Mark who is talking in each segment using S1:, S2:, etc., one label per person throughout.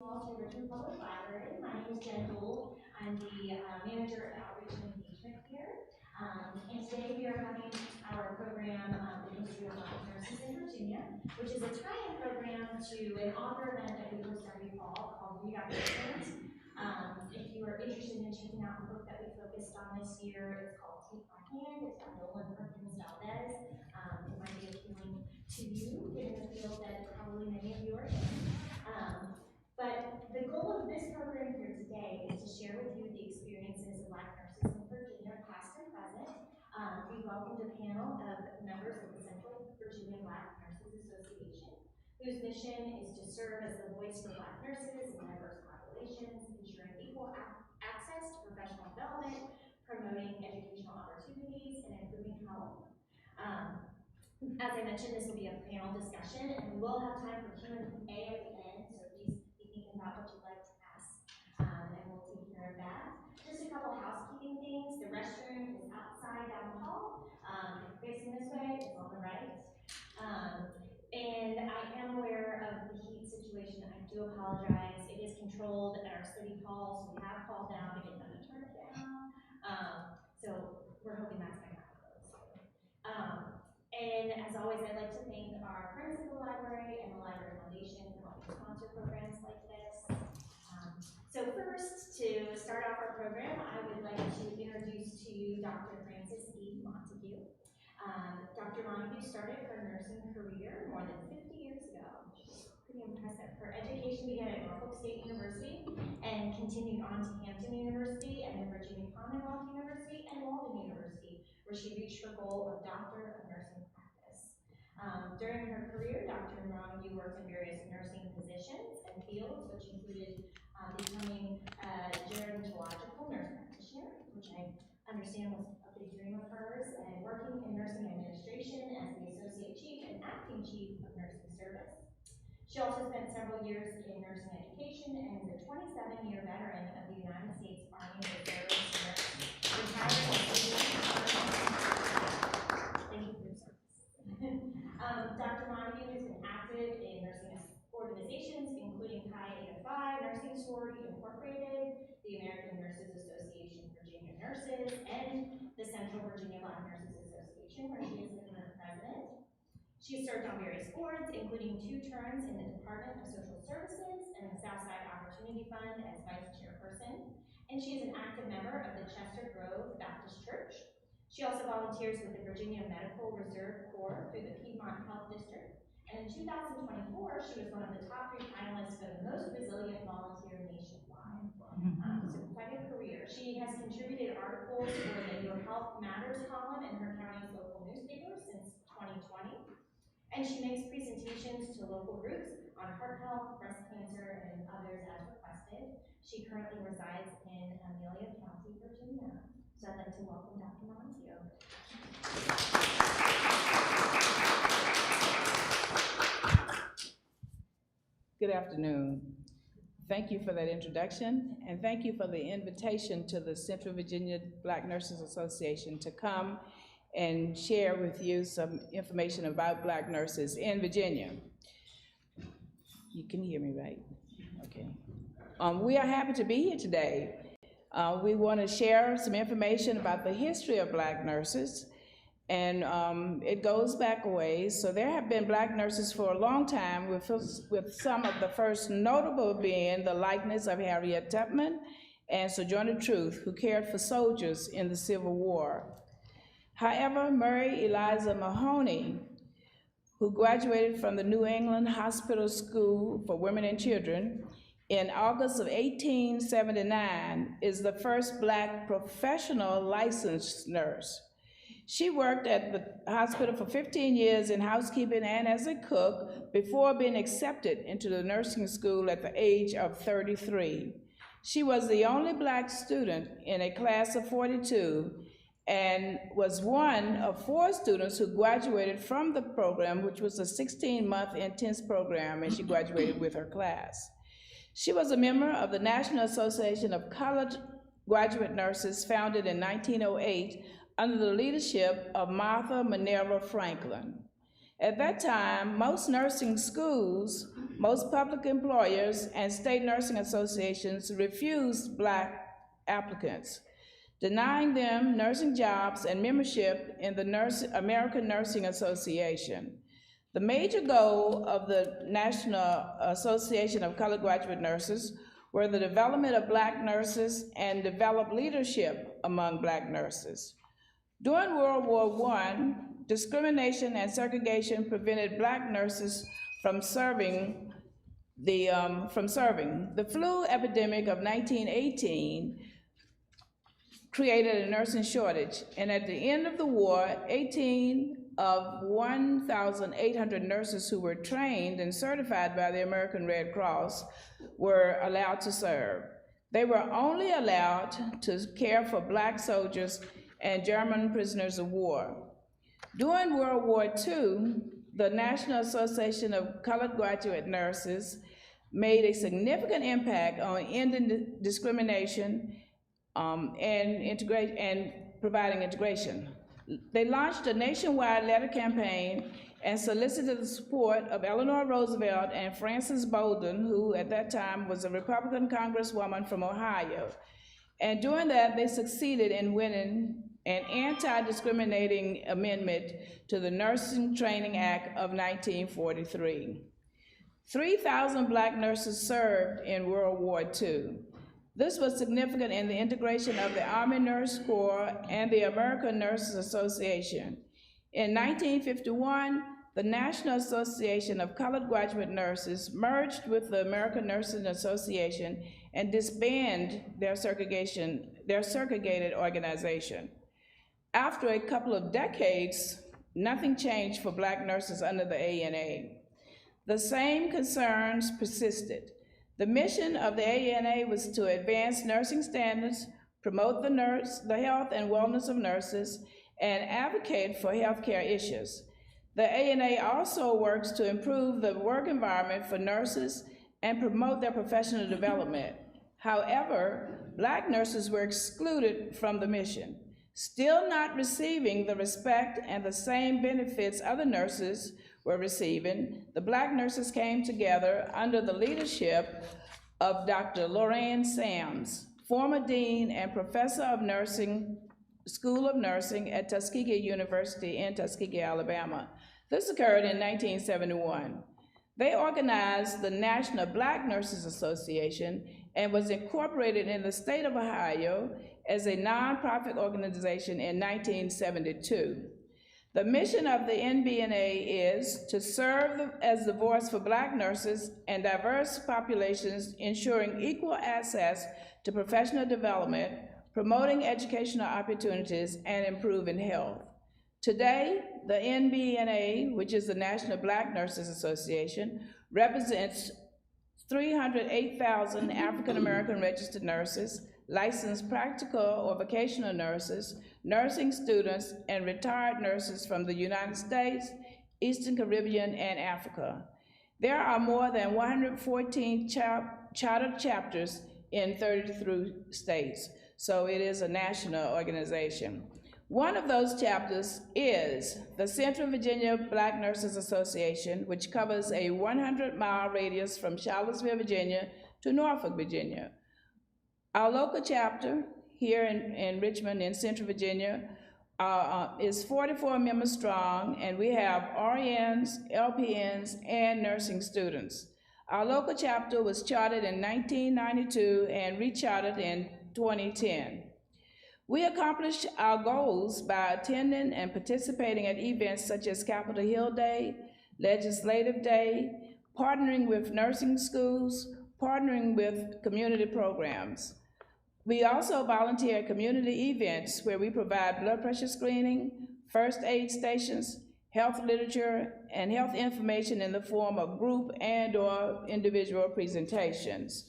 S1: all to Richmond Public Library. My name is Jen Gould. I'm the manager of outreach and engagement here. And today we are having our program, The History of Black Nurses in Virginia, which is a tie-in program to an author event that we host every fall called Read Up Richmond. If you are interested in checking out the book that we focused on this year, it's called Take My Hand. It's by Nolan Perkins Valdez. It might be appealing to you, given the field that probably many of you are in. But the goal of this program here today is to share with you the experiences of Black nurses in Virginia, past and present. We welcomed a panel of members of the Central Virginia Black Nurses Association, whose mission is to serve as the voice for Black nurses in diverse populations, ensuring equal access to professional development, promoting educational opportunities, and improving health. As I mentioned, this will be a panel discussion, and we will have time for Q&A at the end, so please be thinking about what you'd like to ask, and we'll take care of that. Just a couple housekeeping things. The restroom is outside down the hall, facing this way. It's on the right. And I am aware of the heat situation. I do apologize. It is controlled at our city hall, so we have called down to get them to turn it down. So we're hoping that's going to happen. And as always, I'd like to thank our friends at the library and the Library Foundation for helping sponsor programs like this. So first, to start off our program, I would like to introduce to you Dr. Frances E. Montague. Dr. Montague started her nursing career more than 50 years ago. Pretty impressive. Her education began at Norfolk State University and continued on to Hampton University and then Virginia Commonwealth University and Walden University, where she reached her goal of Doctor of Nursing practice. During her career, Dr. Montague worked in various nursing positions and fields, which included becoming a gerontological nurse practitioner, which I understand was a big dream of hers, and working in nursing administration as the associate chief and acting chief of nursing service. She also spent several years in nursing education and is a 27-year veteran of the United States Army Reserve nurse, retired Thank you for your service. Dr. Montague has been active in nursing organizations, including Chi Eta Phi Nursing Sorority Incorporated, the American Nurses Association Virginia Nurses, and the Central Virginia Black Nurses Association, where she is the current president. She served on various boards, including 2 terms in the Department of Social Services and the Southside Opportunity Fund as vice chairperson. And she is an active member of the Chester Grove Baptist Church. She also volunteers with the Virginia Medical Reserve Corps through the Piedmont Health District. And in 2024, she was one of the top 3 finalists for the most resilient volunteer nationwide. So quite a career. She has contributed articles for the Your Health Matters column in her county's local newspaper since 2020. And she makes presentations to local groups on heart health, breast cancer, and others as requested. She currently resides in Amelia County, Virginia. So I'd like to welcome Dr. Montague.
S2: Good afternoon. Thank you for that introduction, and thank you for the invitation to the Central Virginia Black Nurses Association to come and share with you some information about Black nurses in Virginia. You can hear me, right? Okay. We are happy to be here today. We want to share some information about the history of Black nurses, and it goes back a ways. So there have been Black nurses for a long time, with some of the first notable being the likeness of Harriet Tubman and Sojourner Truth, who cared for soldiers in the Civil War. However, Mary Eliza Mahoney, who graduated from the New England Hospital School for Women and Children in August of 1879, is the first Black professional licensed nurse. She worked at the hospital for 15 years in housekeeping and as a cook before being accepted into the nursing school at the age of 33. She was the only Black student in a class of 42 and was one of 4 students who graduated from the program, which was a 16-month intense program, and she graduated with her class. She was a member of the National Association of College Graduate Nurses, founded in 1908 under the leadership of Martha Minerva Franklin. At that time, most nursing schools, most public employers, and state nursing associations refused Black applicants, denying them nursing jobs and membership in the American Nursing Association. The major goal of the National Association of Colored Graduate Nurses were the development of Black nurses and develop leadership among Black nurses. During World War I, discrimination and segregation prevented Black nurses from serving. The flu epidemic of 1918 created a nursing shortage, and at the end of the war, 18 of 1,800 nurses who were trained and certified by the American Red Cross were allowed to serve. They were only allowed to care for Black soldiers and German prisoners of war. During World War II, the National Association of Colored Graduate Nurses made a significant impact on ending discrimination and providing integration. They launched a nationwide letter campaign and solicited the support of Eleanor Roosevelt and Frances Bolden, who at that time was a Republican congresswoman from Ohio. And doing that, they succeeded in winning an anti-discriminating amendment to the Nursing Training Act of 1943. 3,000 Black nurses served in World War II. This was significant in the integration of the Army Nurse Corps and the American Nurses Association. In 1951, the National Association of Colored Graduate Nurses merged with the American Nursing Association and disbanded their segregated organization. After a couple of decades, nothing changed for Black nurses under the ANA. The same concerns persisted. The mission of the ANA was to advance nursing standards, promote the health and wellness of nurses, and advocate for healthcare issues. The ANA also works to improve the work environment for nurses and promote their professional development. However, Black nurses were excluded from the mission. Still not receiving the respect and the same benefits other nurses were receiving, the Black nurses came together under the leadership of Dr. Lorraine Sams, former dean and professor of nursing, School of Nursing at Tuskegee University in Tuskegee, Alabama. This occurred in 1971. They organized the National Black Nurses Association and was incorporated in the state of Ohio as a nonprofit organization in 1972. The mission of the NBNA is to serve as the voice for Black nurses and diverse populations, ensuring equal access to professional development, promoting educational opportunities, and improving health. Today, the NBNA, which is the National Black Nurses Association, represents 308,000 African American registered nurses, licensed practical or vocational nurses, nursing students, and retired nurses from the United States, Eastern Caribbean, and Africa. There are more than 114 chartered chapters in 33 states, so it is a national organization. One of those chapters is the Central Virginia Black Nurses Association, which covers a 100-mile radius from Charlottesville, Virginia to Norfolk, Virginia. Our local chapter here in Richmond in Central Virginia is 44 members strong, and we have RNs, LPNs, and nursing students. Our local chapter was chartered in 1992 and rechartered in 2010. We accomplished our goals by attending and participating at events such as Capitol Hill Day, Legislative Day, partnering with nursing schools, partnering with community programs. We also volunteer at community events where we provide blood pressure screening, first aid stations, health literature, and health information in the form of group and/or individual presentations.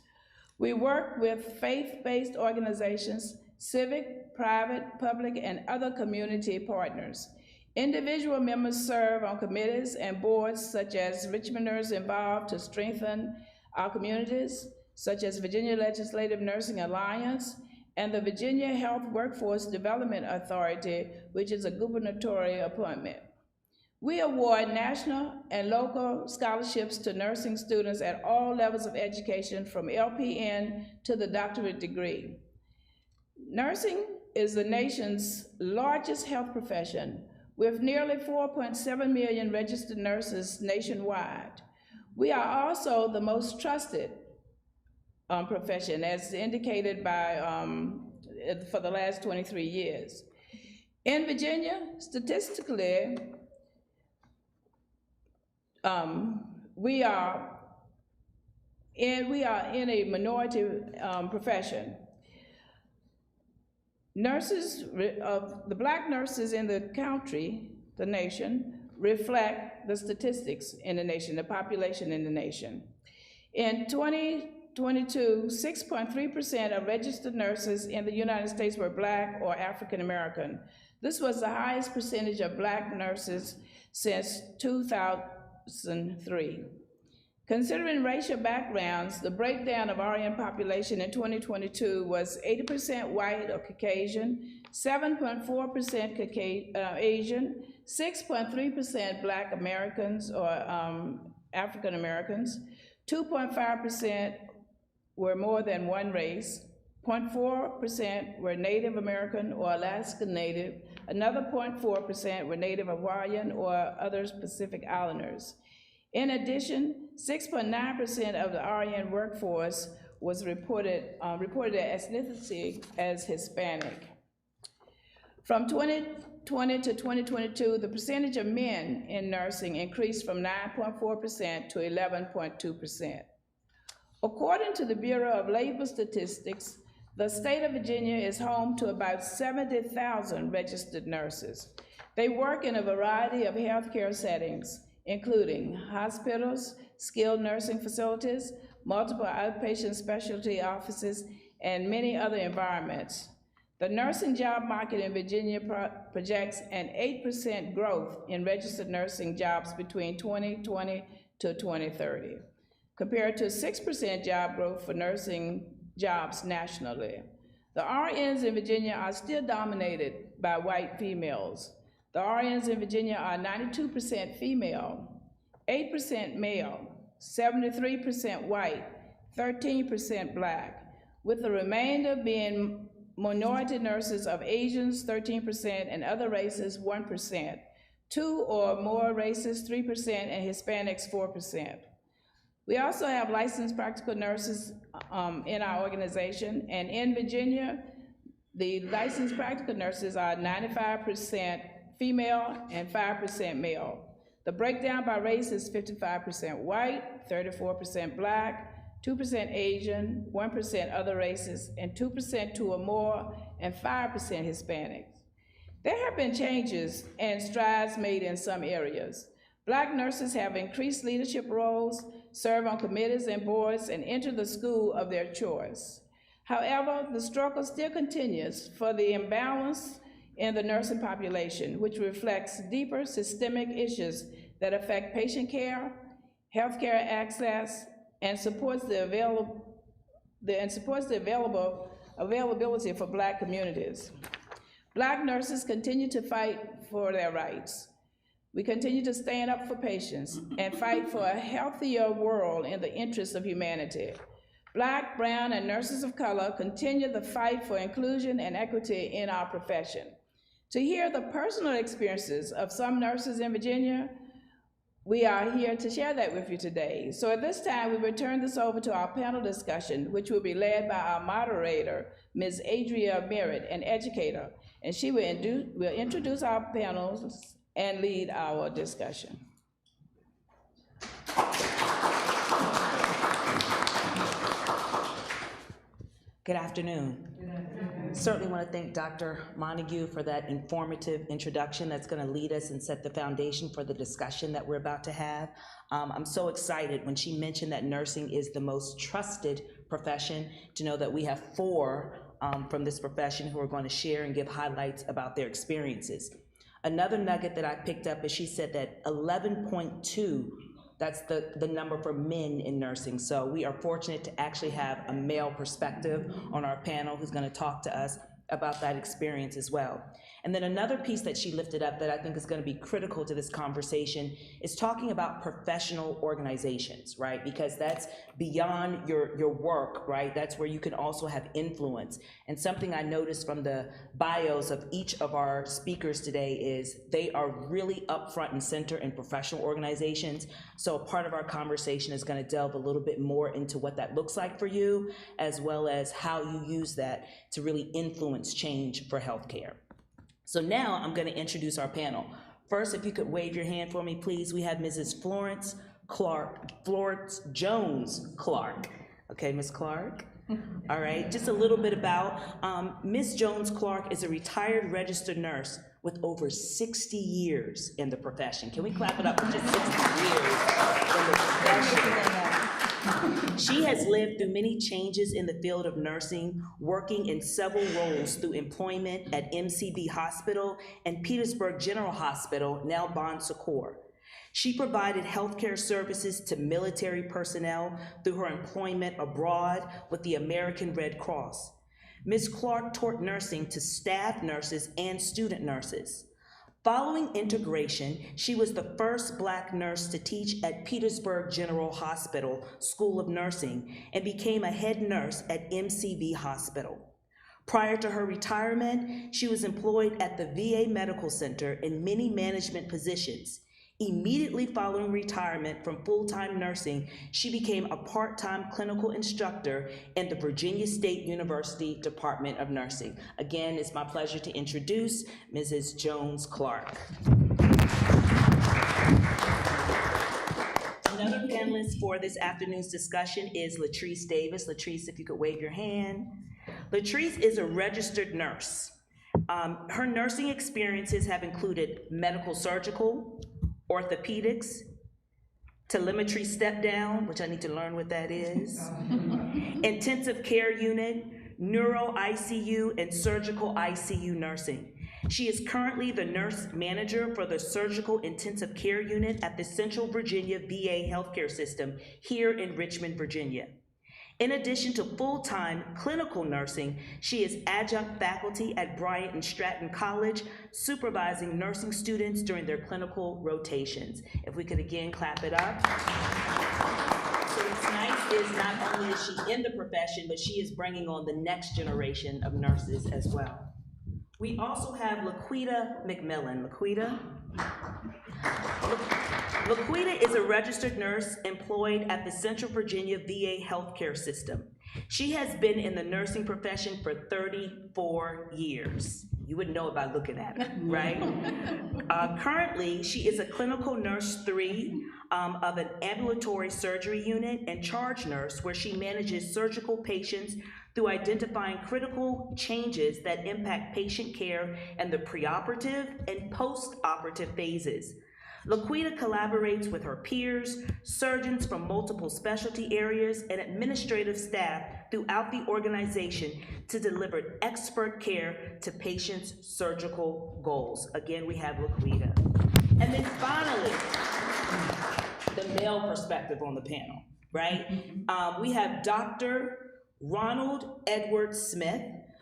S2: We work with faith-based organizations, civic, private, public, and other community partners. Individual members serve on committees and boards such as Richmonders involved to strengthen our communities, such as Virginia Legislative Nursing Alliance and the Virginia Health Workforce Development Authority, which is a gubernatorial appointment. We award national and local scholarships to nursing students at all levels of education, from LPN to the doctorate degree. Nursing is the nation's largest health profession, with nearly 4.7 million registered nurses nationwide. We are also the most trusted profession, as indicated by, for the last 23 years. In Virginia, statistically, we are in a minority profession. Nurses, the black nurses in the country, the nation, reflect the statistics in the nation, the population in the nation. In 2022, 6.3% of registered nurses in the United States were black or African American. This was the highest percentage of black nurses since 2003. Considering racial backgrounds, the breakdown of RN population in 2022 was 80% white or Caucasian, 7.4% Asian, 6.3% Black Americans or African Americans, 2.5% were more than one race, 0.4% were Native American or Alaska Native, another 0.4% were Native Hawaiian or other Pacific Islanders. In addition, 6.9% of the RN workforce was reported ethnicity as Hispanic. From 2020 to 2022, the percentage of men in nursing increased from 9.4% to 11.2%. According to the Bureau of Labor Statistics, the state of Virginia is home to about 70,000 registered nurses. They work in a variety of healthcare settings, including hospitals, skilled nursing facilities, multiple outpatient specialty offices, and many other environments. The nursing job market in Virginia projects an 8% growth in registered nursing jobs between 2020 to 2030, compared to 6% job growth for nursing jobs nationally. The RNs in Virginia are still dominated by white females. The RNs in Virginia are 92% female, 8% male, 73% white, 13% black, with the remainder being minority nurses of Asians, 13%, and other races, 1%, two or more races, 3%, and Hispanics, 4%. We also have licensed practical nurses in our organization, and in Virginia, the licensed practical nurses are 95% female and 5% male. The breakdown by race is 55% white, 34% black, 2% Asian, 1% other races, and 2% two or more, and 5% Hispanics. There have been changes and strides made in some areas. Black nurses have increased leadership roles, serve on committees and boards, and enter the school of their choice. However, the struggle still continues for the imbalance in the nursing population, which reflects deeper systemic issues that affect patient care, healthcare access, and supports the availability for Black communities. Black nurses continue to fight for their rights. We continue to stand up for patients and fight for a healthier world in the interest of humanity. Black, brown, and nurses of color continue the fight for inclusion and equity in our profession. To hear the personal experiences of some nurses in Virginia, we are here to share that with you today. So at this time, we will turn this over to our panel discussion, which will be led by our moderator, Ms. Adria Merritt, an educator, and she will introduce our panels and lead our discussion.
S3: Good afternoon. Certainly want to thank Dr. Montague for that informative introduction that's going to lead us and set the foundation for the discussion that we're about to have. I'm so excited when she mentioned that nursing is the most trusted profession, to know that we have four from this profession who are going to share and give highlights about their experiences. Another nugget that I picked up is she said that 11.2, that's the number for men in nursing. So we are fortunate to actually have a male perspective on our panel who's going to talk to us about that experience as well. And then another piece that she lifted up that I think is going to be critical to this conversation is talking about professional organizations, right? Because that's beyond your work, right? That's where you can also have influence. And something I noticed from the bios of each of our speakers today is they are really up front and center in professional organizations. So a part of our conversation is going to delve a little bit more into what that looks like for you, as well as how you use that to really influence change for healthcare. So now I'm going to introduce our panel. First, if you could wave your hand for me, please. We have Mrs. Florence Jones Clark. Okay, Ms. Clark. All right, just a little bit about Ms. Jones Clark is a retired registered nurse with over 60 years in the profession. Can we clap it up for just 60 years in the profession? She has lived through many changes in the field of nursing, working in several roles through employment at MCV Hospital and Petersburg General Hospital, now Bon Secours. She provided healthcare services to military personnel through her employment abroad with the American Red Cross. Ms. Clark taught nursing to staff nurses and student nurses. Following integration, she was the first Black nurse to teach at Petersburg General Hospital School of Nursing and became a head nurse at MCV Hospital. Prior to her retirement, she was employed at the VA Medical Center in many management positions. Immediately following retirement from full-time nursing, she became a part-time clinical instructor in the Virginia State University Department of Nursing. Again, it's my pleasure to introduce Mrs. Jones Clark. Another panelist for this afternoon's discussion is Latrice Davis. Latrice, if you could wave your hand. Latrice is a registered nurse. Her nursing experiences have included medical surgical, orthopedics, telemetry step down, which I need to learn what that is, intensive care unit, neuro ICU, and surgical ICU nursing. She is currently the nurse manager for the surgical intensive care unit at the Central Virginia VA healthcare system here in Richmond, Virginia. In addition to full-time clinical nursing, she is adjunct faculty at Bryant and Stratton College, supervising nursing students during their clinical rotations. If we could again clap it up. So what's nice is not only is she in the profession, but she is bringing on the next generation of nurses as well. We also have Laquita McMillan. Laquita is a registered nurse employed at the Central Virginia VA healthcare system. She has been in the nursing profession for 34 years. You wouldn't know it by looking at her, right? Currently, she is a clinical nurse 3 of an ambulatory surgery unit and charge nurse where she manages surgical patients through identifying critical changes that impact patient care in the preoperative and post-operative phases. Laquita collaborates with her peers, surgeons from multiple specialty areas, and administrative staff throughout the organization to deliver expert care to patients' surgical goals. Again, we have Laquita. And then finally, the male perspective on the panel, right? We have Dr. Ronald Edward Smith,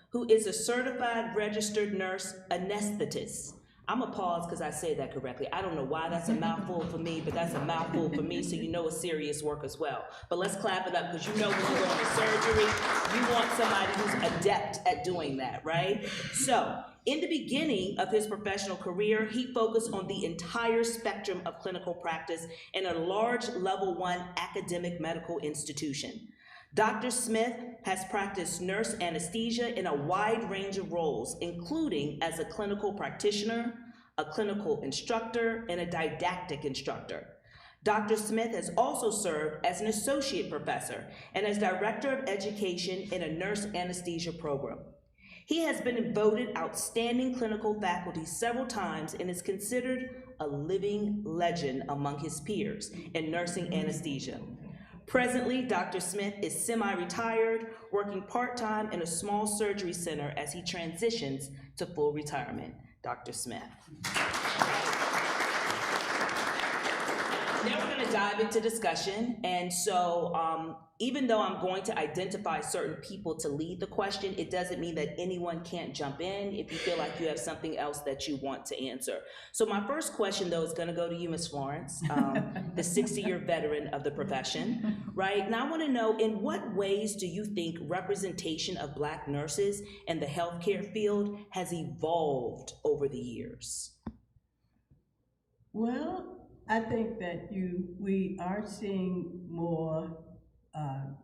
S3: who is a certified registered nurse anesthetist. I'm gonna pause because I say that correctly. I don't know why that's a mouthful for me, but that's a mouthful for me, so you know it's serious work as well. But let's clap it up, because you know when you go into surgery, you want somebody who's adept at doing that, right? So, in the beginning of his professional career, he focused on the entire spectrum of clinical practice in a large level 1 academic medical institution. Dr. Smith has practiced nurse anesthesia in a wide range of roles, including as a clinical practitioner, a clinical instructor, and a didactic instructor. Dr. Smith has also served as an associate professor and as director of education in a nurse anesthesia program. He has been voted outstanding clinical faculty several times and is considered a living legend among his peers in nursing anesthesia. Presently, Dr. Smith is semi-retired, working part-time in a small surgery center as he transitions to full retirement. Dr. Smith. Now we're going to to dive into discussion, and so even though I'm going to identify certain people to lead the question, it doesn't mean that anyone can't jump in if you feel like you have something else that you want to answer. So my first question, though, is going to go to you, Ms. Florence, the 60-year veteran of the profession, right? And I want to know, in what ways do you think representation of Black nurses in the healthcare field has evolved over the years?
S4: Well, I think that we are seeing more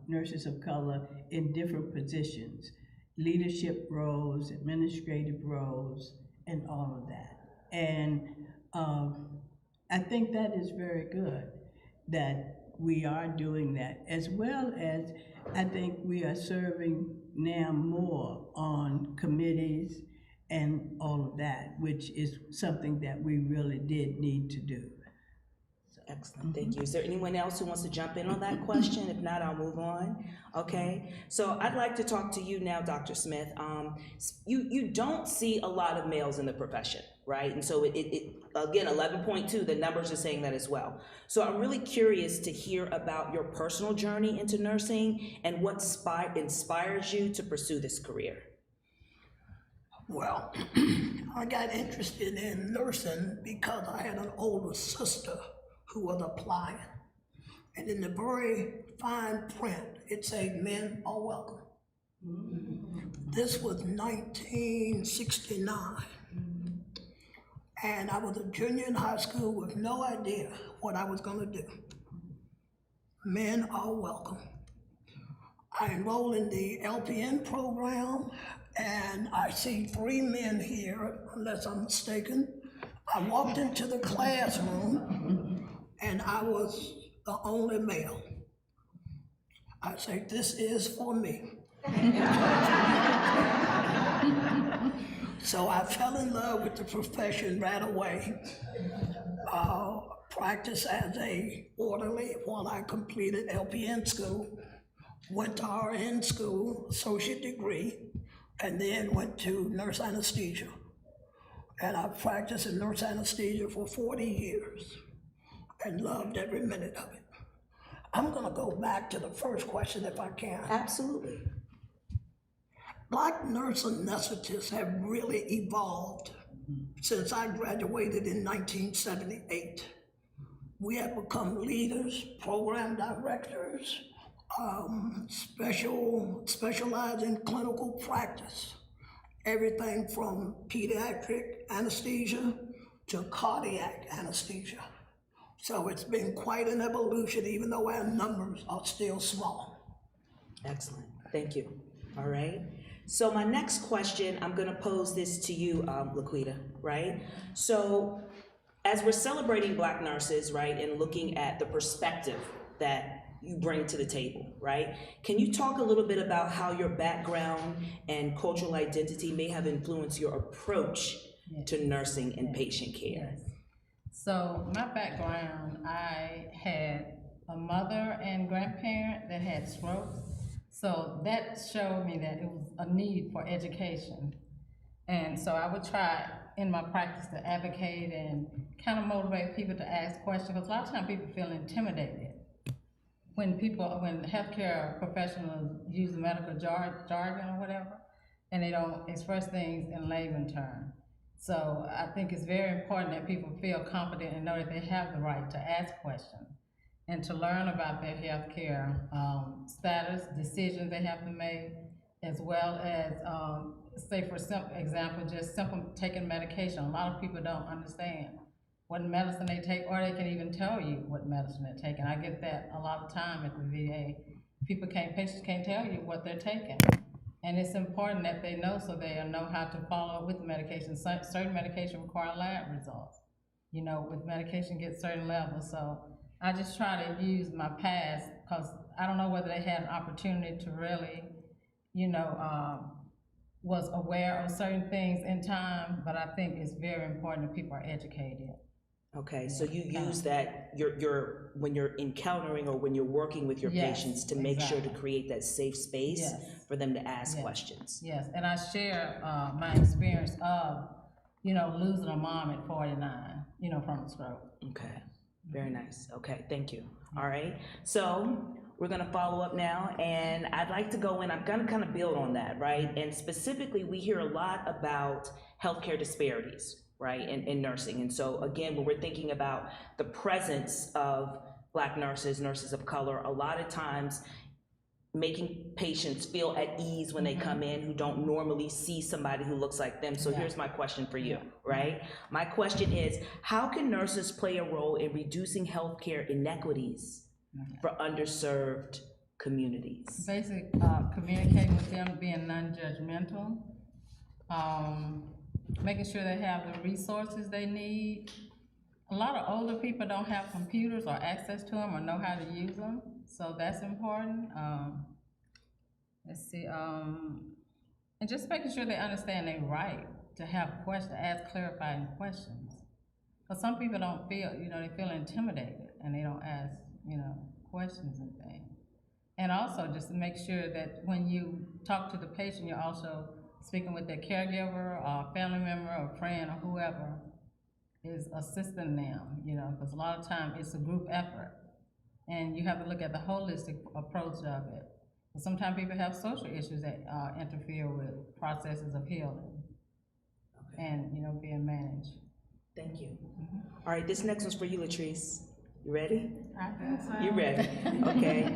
S4: nurses of color in different positions, leadership roles, administrative roles, and all of that. And I think that is very good that we are doing that, as well as I think we are serving now more on committees and all of that, which is something that we really did need to do.
S3: Excellent, thank you. Is there anyone else who wants to jump in on that question? If not, I'll move on. Okay, so I'd like to talk to you now, Dr. Smith. You don't see a lot of males in the profession, right? And so again, 11.2, the numbers are saying that as well. So I'm really curious to hear about your personal journey into nursing and what inspires you to pursue this career.
S5: Well, I got interested in nursing because I had an older sister who was applying. And in the very fine print, it said, "Men are welcome." This was 1969. And I was a junior in high school with no idea what I was gonna do. Men are welcome. I enrolled in the LPN program, and I see 3 men here, unless I'm mistaken. I walked into the classroom, and I was the only male. I say, "This is for me." So I fell in love with the profession right away. Practiced as a orderly while I completed LPN school, went to RN school, associate degree, and then went to nurse anesthesia. And I practiced in nurse anesthesia for 40 years and loved every minute of it. I'm gonna go back to the first question if I can.
S3: Absolutely.
S5: Black nurse anesthetists have really evolved since I graduated in 1978. We have become leaders, program directors, specialize in clinical practice. Everything from pediatric anesthesia to cardiac anesthesia. So it's been quite an evolution, even though our numbers are still small.
S3: Excellent, thank you. All right, so my next question, I'm gonna pose this to you, Laquita, right? So as we're celebrating Black nurses, right, and looking at the perspective that you bring to the table, right? Can you talk a little bit about how your background and cultural identity may have influenced your approach to nursing and patient care?
S6: Yes. So my background, I had a mother and grandparent that had strokes. So that showed me that it was a need for education. And so I would try in my practice to advocate and kind of motivate people to ask questions, because a lot of times people feel intimidated when healthcare professionals use medical jargon or whatever, and they don't express things in layman terms. So I think it's very important that people feel confident and know that they have the right to ask questions and to learn about their healthcare status, decisions they have to make, as well as, say for example, just simple taking medication. A lot of people don't understand what medicine they take, or they can even tell you what medicine they're taking. I get that a lot of time at the VA. Patients can't tell you what they're taking. And it's important that they know, so they know how to follow up with the medication. Certain medication require lab results. You know, with medication get certain levels. So I just try to use my past, because I don't know whether they had an opportunity to really, was aware of certain things in time, but I think it's very important that people are educated.
S3: Okay, so you use that when you're encountering or when you're working with your patients to make sure to create that safe space for them to ask questions.
S6: Yes, and I share my experience of, losing a mom at 49, from a stroke.
S3: Okay. Very nice. Okay, thank you. All right. So we're gonna follow up now, and I'd like to go in, I'm gonna kind of build on that, right? And specifically, we hear a lot about healthcare disparities, right, in nursing. And so again, when we're thinking about the presence of Black nurses, nurses of color, a lot of times making patients feel at ease when they come in who don't normally see somebody who looks like them. So here's my question for you, right? My question is, how can nurses play a role in reducing healthcare inequities for underserved communities?
S6: Basic, communicating with them, being non-judgmental, making sure they have the resources they need. A lot of older people don't have computers or access to them or know how to use them, so that's important. Let's see, and just making sure they understand their right to have questions, to ask clarifying questions. Because some people don't feel, they feel intimidated and they don't ask, questions and things. And also just to make sure that when you talk to the patient, you're also speaking with their caregiver or family member or friend or whoever is assisting them, because a lot of times it's a group effort. And you have to look at the holistic approach of it. But sometimes people have social issues that interfere with processes of healing and, being managed.
S3: Thank you. All right, this next one's for you, Latrice. You ready?
S6: I think so.
S3: You ready? Okay.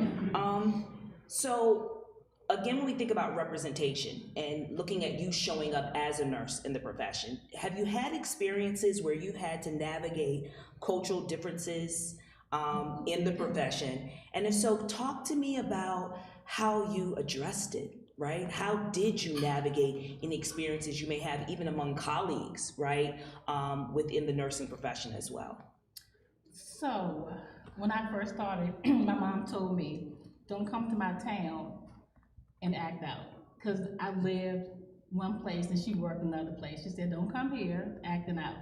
S3: So again, when we think about representation and looking at you showing up as a nurse in the profession, have you had experiences where you had to navigate cultural differences in the profession? And if so, talk to me about how you addressed it, right? How did you navigate any experiences you may have even among colleagues, right, within the nursing profession as well?
S7: So, when I first started, my mom told me, don't come to my town and act out. Because I lived one place and she worked another place. She said, don't come here acting out.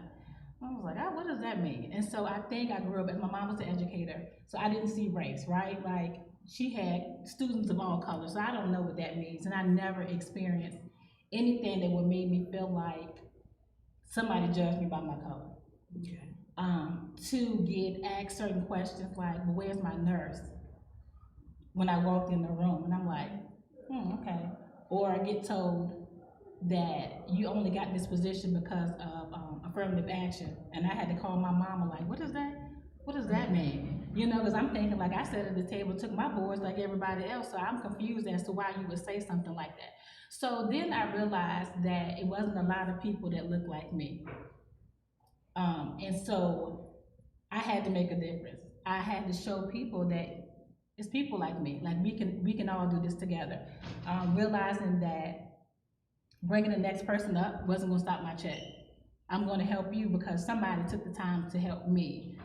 S7: I was like, what does that mean? And so I think I grew up, and my mom was an educator, so I didn't see race, right? Like, she had students of all colors, so I don't know what that means. And I never experienced anything that would make me feel like somebody judged me by my color.
S3: Okay.
S7: To get asked certain questions like, well, where's my nurse? When I walked in the room, and I'm like, okay. Or I get told that you only got this position because of affirmative action. And I had to call my mama like, what does that mean? Because I'm thinking, like, I sat at the table, took my boards like everybody else, so I'm confused as to why you would say something like that. So then I realized that it wasn't a lot of people that looked like me. And so I had to make a difference. I had to show people that it's people like me, like we can all do this together. Realizing that bringing the next person up wasn't gonna stop my check. I'm gonna help you because somebody took the time to help me.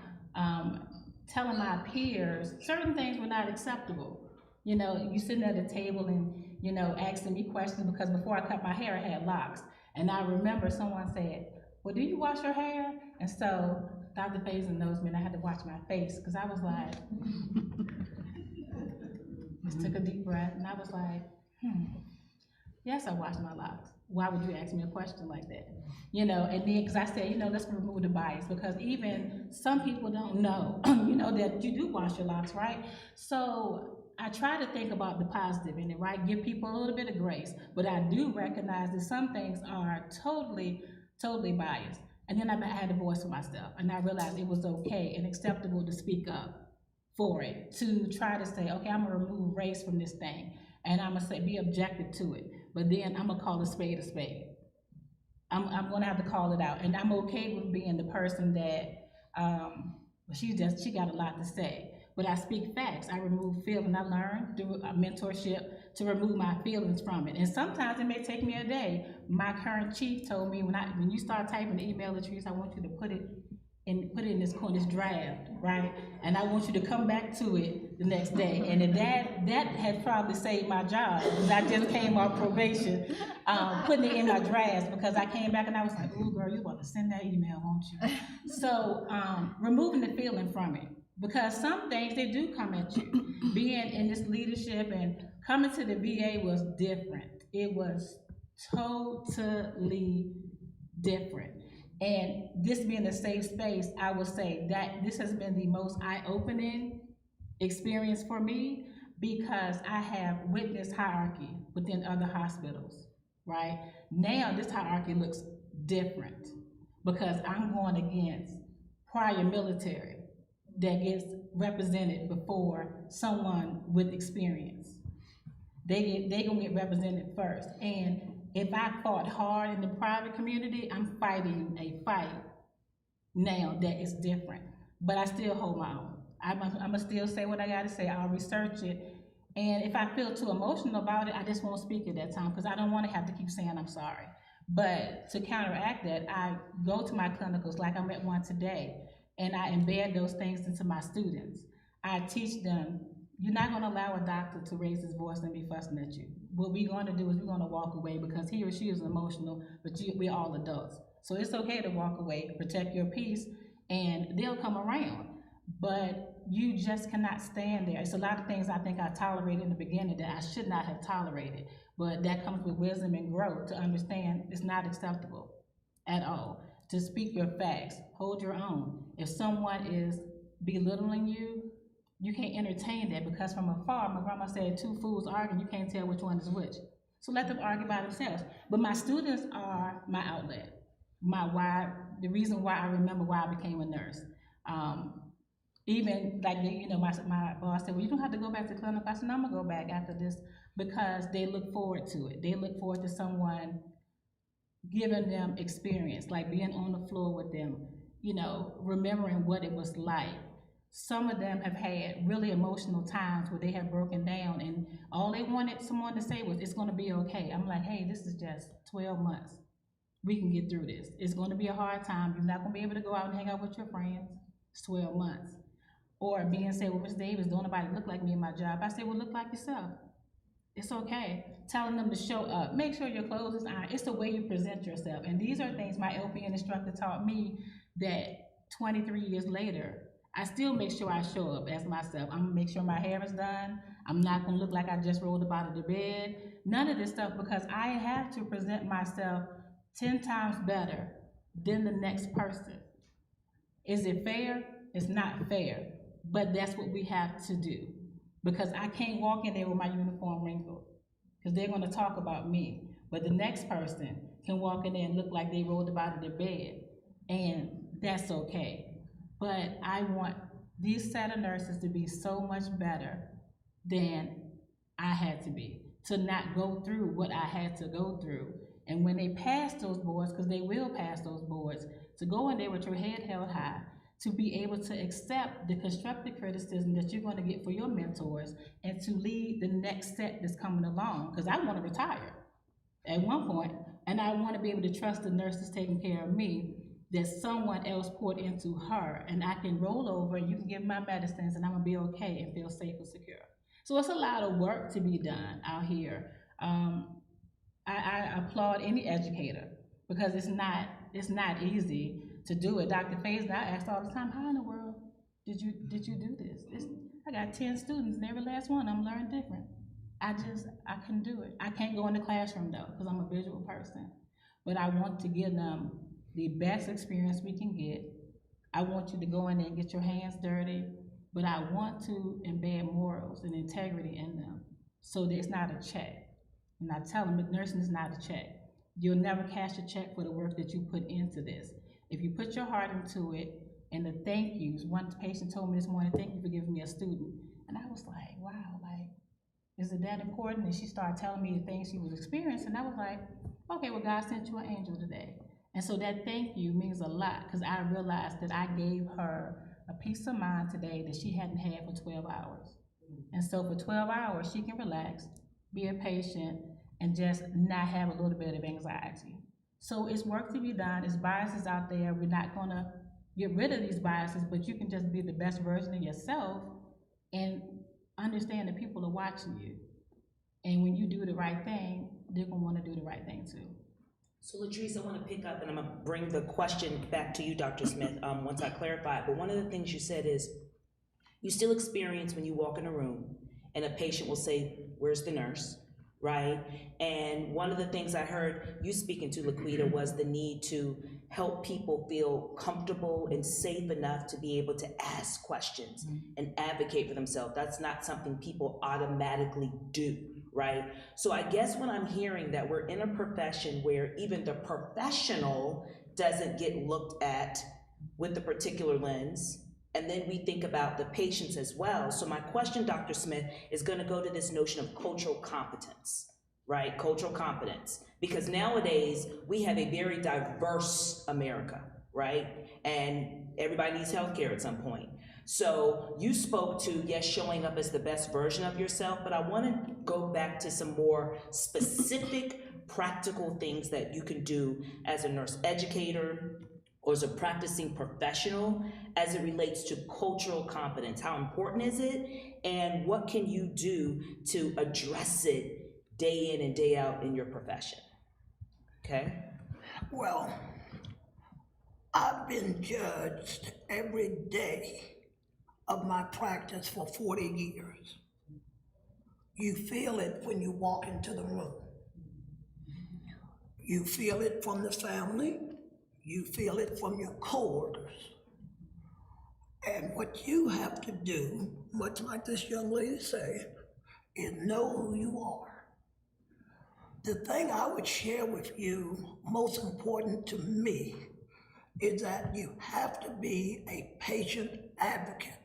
S7: Telling my peers certain things were not acceptable. You sitting at a table and, asking me questions, because before I cut my hair, I had locks. And I remember someone said, well, do you wash your hair? And so Dr. Faison knows me, and I had to watch my face, because I was like, just took a deep breath, and I was like, yes, I wash my locks. Why would you ask me a question like that? And then, because I said, let's remove the bias, because even some people don't know, that you do wash your locks, right? So I try to think about the positive in it, right? Give people a little bit of grace, but I do recognize that some things are totally biased. And then I had a voice for myself, and I realized it was okay and acceptable to speak up for it, to try to say, okay, I'm gonna remove race from this thing, and I'm gonna say, be objective to it, but then I'm gonna call a spade a spade. I'm gonna have to call it out, and I'm okay with being the person that, she got a lot to say, but I speak facts. I remove feelings. I learned through a mentorship to remove my feelings from it, and sometimes it may take me a day. My current chief told me, when you start typing the email, Latrice, I want you to put it in this corner, this draft, right? And I want you to come back to it the next day. And that had probably saved my job, because I just came off probation, putting it in my drafts, because I came back and I was like, ooh, girl, you want to send that email, won't you? So removing the feeling from it, because some things, they do come at you. Being in this leadership and coming to the VA was different. It was totally different. And this being a safe space, I would say that this has been the most eye-opening experience for me, because I have witnessed hierarchy within other hospitals, right? Now, this hierarchy looks different, because I'm going against prior military that gets represented before someone with experience. They gonna get represented first. And if I fought hard in the private community, I'm fighting a fight now that is different. But I still hold my own. I'ma still say what I gotta say. I'll research it. And if I feel too emotional about it, I just won't speak at that time, because I don't wanna have to keep saying I'm sorry. But to counteract that, I go to my clinicals, like I'm at one today, and I embed those things into my students. I teach them, you're not gonna allow a doctor to raise his voice and be fussing at you. What we're gonna do is we're gonna walk away, because he or she is emotional, but we're all adults. So it's okay to walk away, protect your peace, and they'll come around. But you just cannot stand there. It's a lot of things I think I tolerated in the beginning that I should not have tolerated, but that comes with wisdom and growth to understand it's not acceptable at all. To speak your facts, hold your own. If someone is belittling you, you can't entertain that, because from afar, my grandma said, two fools arguing, you can't tell which one is which. So let them argue by themselves. But my students are my outlet, the reason why I remember why I became a nurse. Even like, my boss said, well, you don't have to go back to clinic. I said, no, I'm gonna go back after this, because they look forward to it. They look forward to someone giving them experience, like being on the floor with them, remembering what it was like. Some of them have had really emotional times where they have broken down, and all they wanted someone to say was, it's gonna be okay. I'm like, hey, this is just 12 months. We can get through this. It's gonna be a hard time. You're not gonna be able to go out and hang out with your friends. It's 12 months. Or being said, well, Ms. Davis, don't nobody look like me in my job. I say, well, look like yourself. It's okay. Telling them to show up. Make sure your clothes is on. It's the way you present yourself. And these are things my LPN instructor taught me that 23 years later, I still make sure I show up as myself. I'm gonna make sure my hair is done. I'm not gonna look like I just rolled up out of the bed. None of this stuff, because I have to present myself 10 times better than the next person. Is it fair? It's not fair, but that's what we have to do. Because I can't walk in there with my uniform wrinkled, because they're gonna talk about me. But the next person can walk in there and look like they rolled up out of their bed, and that's okay. But I want these set of nurses to be so much better than I had to be, to not go through what I had to go through. And when they pass those boards, because they will pass those boards, to go in there with your head held high, to be able to accept the constructive criticism that you're gonna get for your mentors, and to lead the next set that's coming along. Because I wanna retire at one point, and I wanna be able to trust the nurses taking care of me, that someone else poured into her, and I can roll over and you can give my medicines and I'm gonna be okay and feel safe and secure. So it's a lot of work to be done out here. I applaud any educator, because it's not easy to do it. Dr. Faze and I asked all the time, how in the world did you do this? I got 10 students and every last one I'm learning different. I couldn't do it. I can't go in the classroom though, because I'm a visual person. But I want to give them the best experience we can get. I want you to go in there and get your hands dirty, but I want to embed morals and integrity in them, so that it's not a check. And I tell them that nursing is not a check. You'll never cash a check for the work that you put into this. If you put your heart into it, and the thank yous. One patient told me this morning, thank you for giving me a student. And I was like, wow, is it that important? And she started telling me the things she was experiencing, and I was like, okay, well, God sent you an angel today. And so that thank you means a lot, because I realized that I gave her a peace of mind today that she hadn't had for 12 hours. And so for 12 hours, she can relax, be a patient, and just not have a little bit of anxiety. So it's work to be done. It's biases out there. We're not gonna get rid of these biases, but you can just be the best version of yourself and understand that people are watching you. And when you do the right thing, they're gonna wanna do the right thing too.
S3: So Latrice, I want to pick up, and I'm going to bring the question back to you, Dr. Smith, once I clarify it. But one of the things you said is, you still experience when you walk in a room and a patient will say, where's the nurse? right? And one of the things I heard you speaking to, Laquita, was the need to help people feel comfortable and safe enough to be able to ask questions and advocate for themselves. That's not something people automatically do, right? So I guess when I'm hearing that we're in a profession where even the professional doesn't get looked at with the particular lens, and then we think about the patients as well. So my question, Dr. Smith, is gonna go to this notion of cultural competence, right? Cultural competence. Because nowadays, we have a very diverse America, right? And everybody needs healthcare at some point. So you spoke to, yes, showing up as the best version of yourself, but I wanna go back to some more specific, practical things that you can do as a nurse educator, or as a practicing professional as it relates to cultural competence. How important is it? And what can you do to address it day in and day out in your profession? Okay?
S5: Well, I've been judged every day of my practice for 40 years. You feel it when you walk into the room. You feel it from the family. You feel it from your coworkers. And what you have to do, much like this young lady said, is know who you are. The thing I would share with you, most important to me, is that you have to be a patient advocate.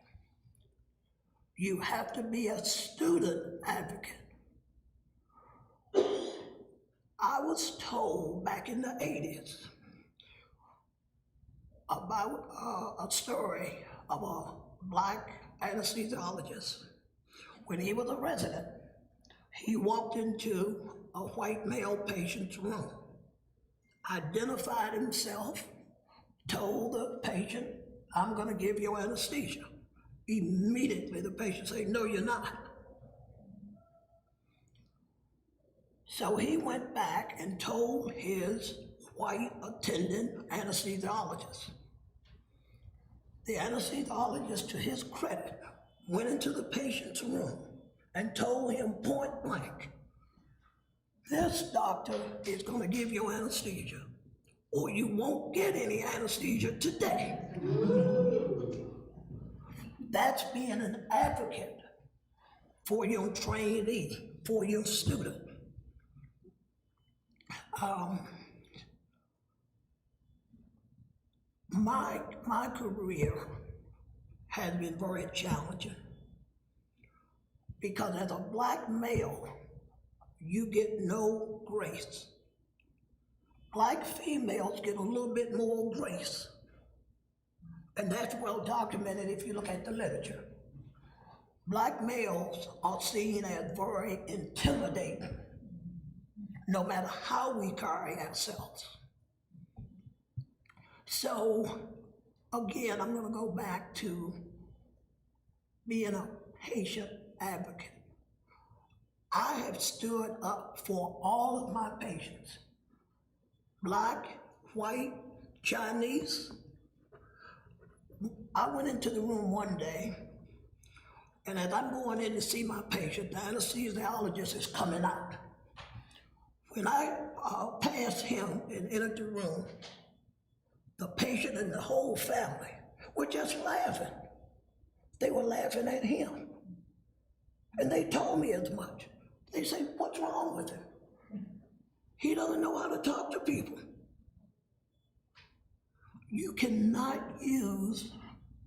S5: You have to be a student advocate. I was told back in the 80s about a story of a black anesthesiologist. When he was a resident, he walked into a white male patient's room, identified himself, told the patient, "I'm gonna give you anesthesia." Immediately the patient said, "No, you're not." So he went back and told his white attending anesthesiologist. The anesthesiologist, to his credit, went into the patient's room and told him point blank, "This doctor is gonna give you anesthesia, or you won't get any anesthesia today." That's being an advocate for your trainee, for your student. My career has been very challenging because as a black male, you get no grace. Black females get a little bit more grace, and that's well documented if you look at the literature. Black males are seen as very intimidating, no matter how we carry ourselves. So, again, I'm gonna go back to being a patient advocate. I have stood up for all of my patients, black, white, Chinese. I went into the room one day, and as I'm going in to see my patient, the anesthesiologist is coming out. When I passed him and entered the room, the patient and the whole family were just laughing. They were laughing at him. And they told me as much. They said, "What's wrong with him? He doesn't know how to talk to people." You cannot use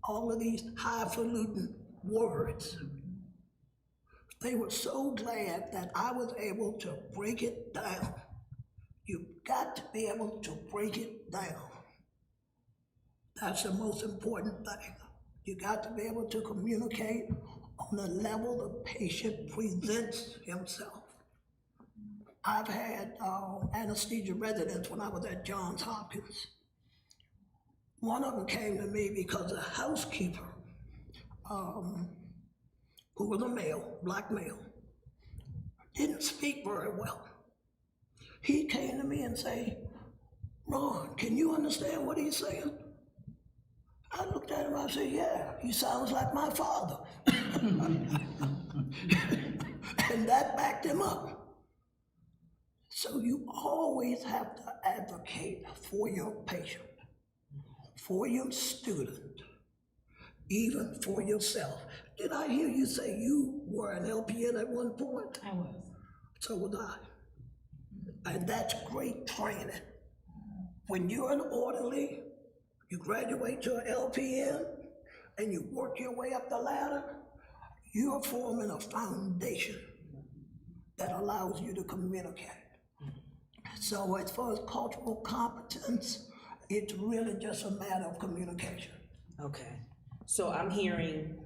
S5: all of these highfalutin words. They were so glad that I was able to break it down. You've got to be able to break it down. That's the most important thing. You got to be able to communicate on the level the patient presents himself. I've had anesthesia residents when I was at Johns Hopkins. One of them came to me because a housekeeper, who was a male, black male, didn't speak very well. He came to me and said, "Ron, can you understand what he's saying?" I looked at him, I said, "Yeah, he sounds like my father." And that backed him up. So you always have to advocate for your patient, for your student, even for yourself. Did I hear you say you were an LPN at one point?
S7: I was.
S5: So was I. And that's great training. When you're an orderly, you graduate to an LPN, and you work your way up the ladder, you're forming a foundation that allows you to communicate. So as far as cultural competence, it's really just a matter of communication.
S3: Okay, so I'm hearing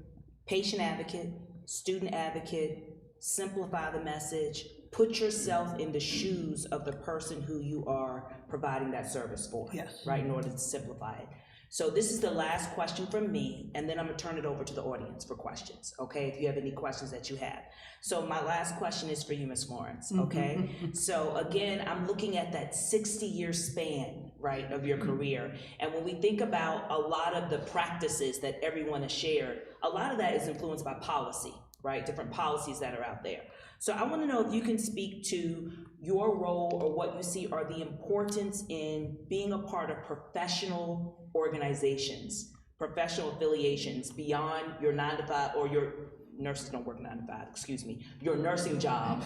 S3: patient advocate, student advocate, simplify the message, put yourself in the shoes of the person who you are providing that service for.
S5: Yes.
S3: Right, in order to simplify it. So this is the last question from me, and then I'm gonna turn it over to the audience for questions, okay? If you have any questions that you have. So my last question is for you, Ms. Florence, okay? So again, I'm looking at that 60-year span, right, of your career. And when we think about a lot of the practices that everyone has shared, a lot of that is influenced by policy, right? Different policies that are out there. So I wanna know if you can speak to your role or what you see are the importance in being a part of professional organizations, professional affiliations beyond your 9 to 5, or your nurses don't work 9 to 5, excuse me, your nursing job,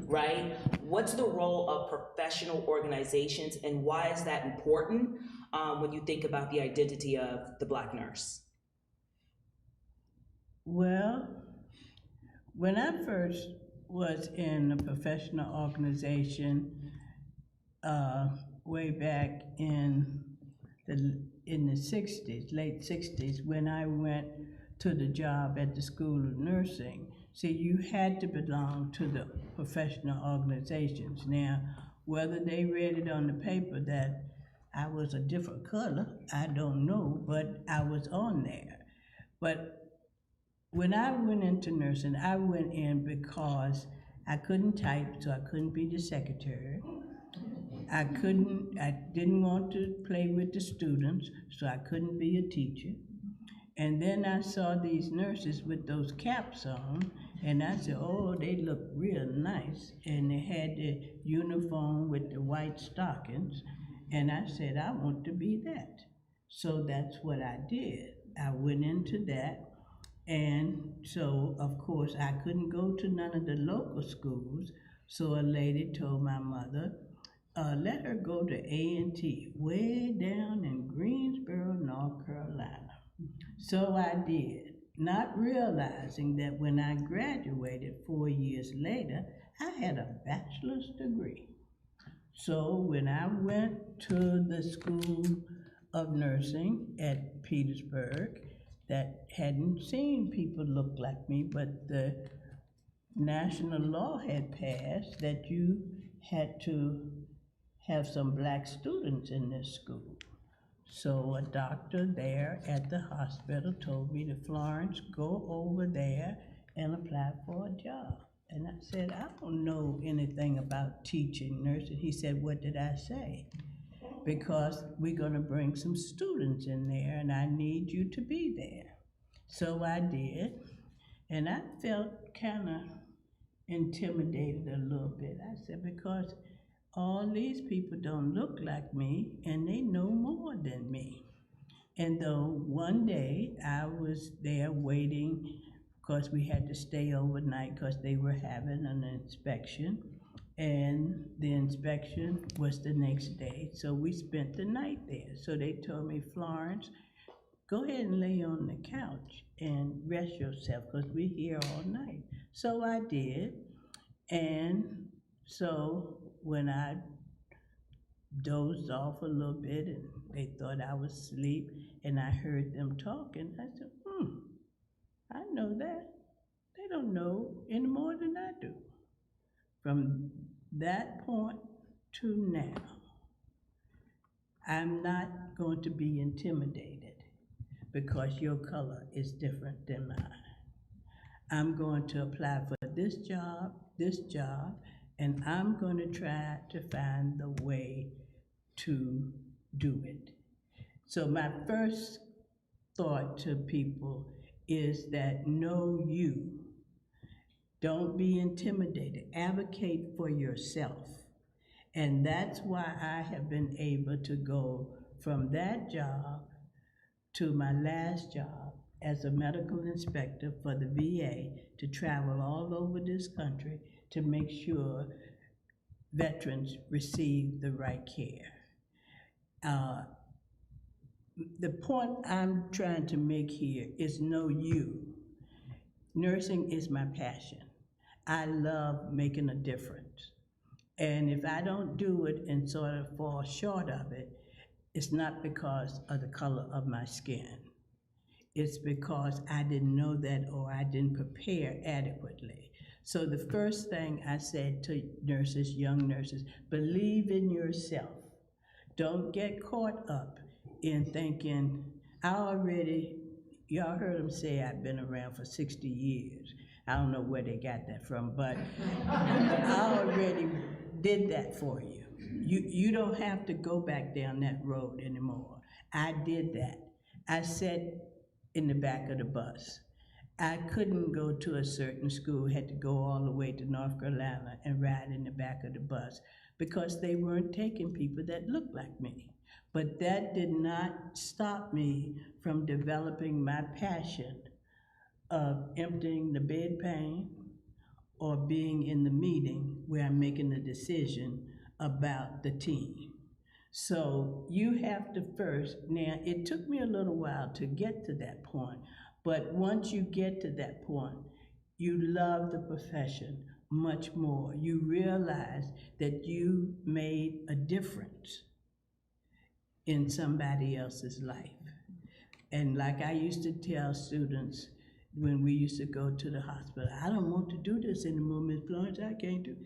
S3: right? What's the role of professional organizations, and why is that important when you think about the identity of the Black nurse?
S4: Well, when I first was in a professional organization, way back in the 60s, late 60s, when I went to the job at the School of Nursing. See, you had to belong to the professional organizations. Now, whether they read it on the paper that I was a different color, I don't know, but I was on there. But when I went into nursing, I went in because I couldn't type, so I couldn't be the secretary. I didn't want to play with the students, so I couldn't be a teacher. And then I saw these nurses with those caps on, and I said, oh, they look real nice. And they had the uniform with the white stockings, and I said, I want to be that. So that's what I did. I went into that. And so, of course, I couldn't go to none of the local schools, so a lady told my mother, let her go to A&T, way down in Greensboro, North Carolina. So I did, not realizing that when I graduated 4 years later, I had a bachelor's degree. So when I went to the School of Nursing at Petersburg, that hadn't seen people look like me, but the national law had passed that you had to have some Black students in this school. So a doctor there at the hospital told me to, Florence, go over there and apply for a job. And I said, I don't know anything about teaching nursing. He said, what did I say? Because we're gonna bring some students in there and I need you to be there. So I did, and I felt kind of intimidated a little bit. I said, because all these people don't look like me and they know more than me. And though one day I was there waiting, because we had to stay overnight because they were having an inspection, and the inspection was the next day, so we spent the night there. So they told me, Florence, go ahead and lay on the couch and rest yourself because we're here all night. So I did, and so when I dozed off a little bit and they thought I was asleep and I heard them talking, I said, I know that. They don't know any more than I do. From that point to now, I'm not going to be intimidated because your color is different than mine. I'm going to apply for this job, and I'm going to try to find the way to do it. So my first thought to people is that know you. Don't be intimidated. Advocate for yourself. And that's why I have been able to go from that job to my last job as a medical inspector for the VA, to travel all over this country to make sure veterans receive the right care. The point I'm trying to make here is know you. Nursing is my passion. I love making a difference. And if I don't do it and sort of fall short of it, it's not because of the color of my skin. It's because I didn't know that, or I didn't prepare adequately. So the first thing I said to nurses, young nurses, believe in yourself. Don't get caught up in thinking, y'all heard them say I've been around for 60 years. I don't know where they got that from, but I already did that for you. You don't have to go back down that road anymore. I did that. I sat in the back of the bus. I couldn't go to a certain school, had to go all the way to North Carolina and ride in the back of the bus because they weren't taking people that looked like me. But that did not stop me from developing my passion of emptying the bedpan or being in the meeting where I'm making the decision about the team. So you have to first, now it took me a little while to get to that point, but once you get to that point, you love the profession much more. You realize that you made a difference in somebody else's life. And like I used to tell students when we used to go to the hospital, I don't want to do this anymore, Ms. Florence, I can't do.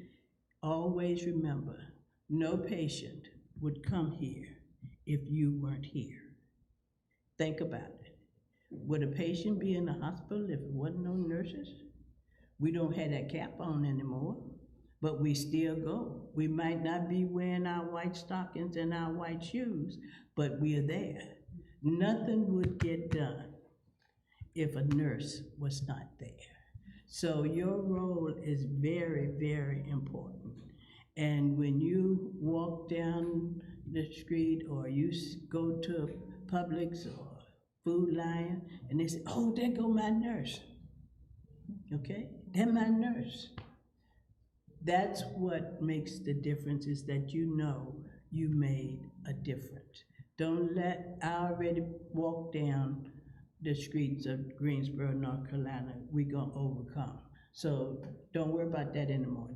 S4: Always remember, no patient would come here if you weren't here. Think about it. Would a patient be in the hospital if it wasn't no nurses? We don't have that cap on anymore, but we still go. We might not be wearing our white stockings and our white shoes, but we are there. Nothing would get done if a nurse was not there. So your role is very, very important. And when you walk down the street or you go to Publix or Food Lion and they say, oh, there go my nurse. Okay, they're my nurse. That's what makes the difference, is that you know you made a difference. I already walked down the streets of Greensboro, North Carolina. We're gonna overcome. So don't worry about that anymore.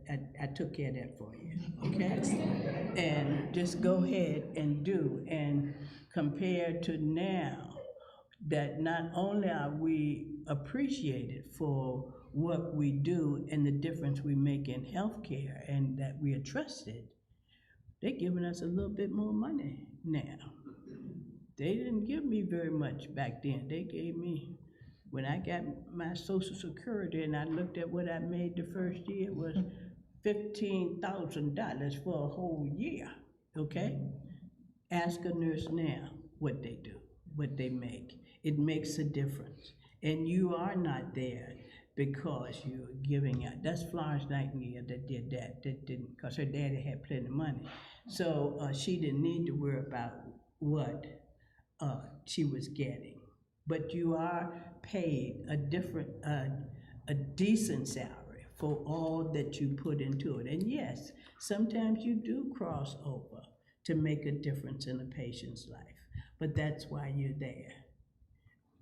S4: I took care of that for you, okay? And just go ahead and do. And compared to now, that not only are we appreciated for what we do and the difference we make in healthcare and that we are trusted, they're giving us a little bit more money now. They didn't give me very much back then. They gave me, when I got my Social Security and I looked at what I made the first year, it was $15,000 for a whole year, okay? Ask a nurse now what they do, what they make. It makes a difference. And you are not there because you're giving out. That's Florence Nightingale that did that didn't, because her daddy had plenty of money. So she didn't need to worry about what she was getting. But you are paid a decent salary for all that you put into it. And yes, sometimes you do cross over to make a difference in a patient's life, but that's why you're there,